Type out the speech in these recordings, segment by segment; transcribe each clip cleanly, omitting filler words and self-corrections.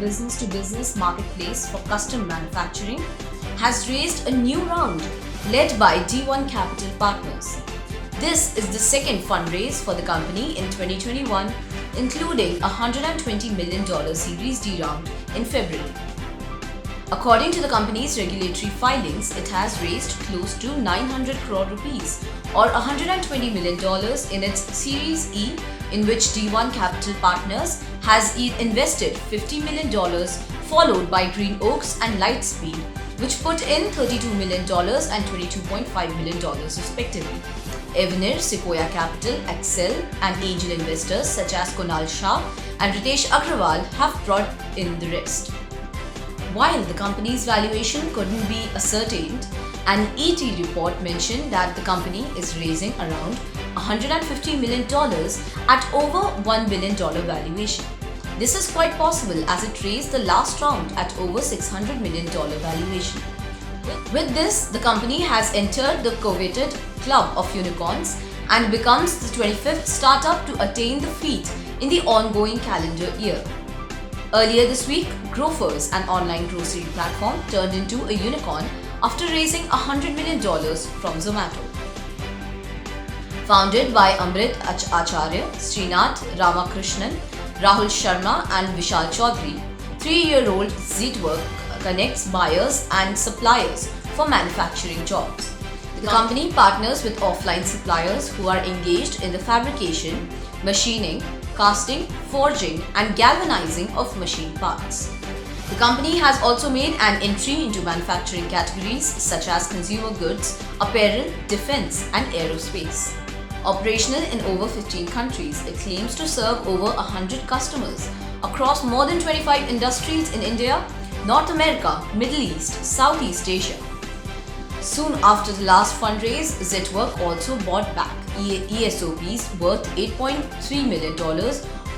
business-to-business marketplace for custom manufacturing, has raised a new round led by D1 Capital Partners. This is the second fundraise for the company in 2021, including a $120 million Series D round in February. According to the company's regulatory filings, it has raised close to 900 crore rupees or $120 million in its Series E, in which D1 Capital Partners has invested $50 million, followed by Green Oaks and Lightspeed, which put in $32 million and $22.5 million respectively. Avenir, Sequoia Capital, Excel, and angel investors such as Kunal Shah and Ritesh Agrawal have brought in the rest. While the company's valuation couldn't be ascertained, an ET report mentioned that the company is raising around $150 million at over $1 billion valuation. This is quite possible as it raised the last round at over $600 million valuation. With this, the company has entered the coveted club of unicorns and becomes the 25th startup to attain the feat in the ongoing calendar year. Earlier this week, Grofers, an online grocery platform, turned into a unicorn after raising $100 million from Zomato. Founded by Amrit Acharya, Srinath Ramakrishnan, Rahul Sharma and Vishal Chaudhary, 3-year-old Zetwork connects buyers and suppliers for manufacturing jobs. The company partners with offline suppliers who are engaged in the fabrication, machining, casting, forging and galvanizing of machine parts. The company has also made an entry into manufacturing categories such as consumer goods, apparel, defense and aerospace. Operational in over 15 countries, it claims to serve over 100 customers across more than 25 industries in India, North America, Middle East, Southeast Asia. Soon after the last fundraise, Zetwork also bought back ESOPs worth $8.3 million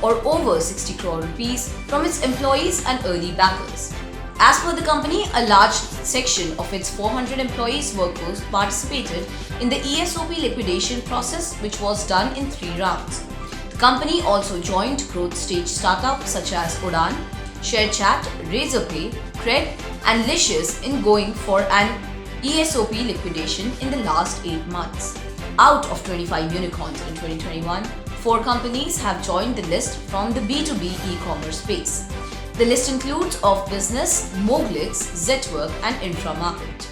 or over 60 crore rupees from its employees and early backers. As per the company, a large section of its 400 employees workforce participated in the ESOP liquidation process, which was done in 3 rounds. The company also joined growth stage startups such as Udaan, ShareChat, Razorpay, Cred and Licious in going for an ESOP liquidation in the last 8 months. Out of 25 unicorns in 2021, 4 companies have joined the list from the B2B e-commerce space. The list includes Of Business, Moglix, Zetwork and Inframarket.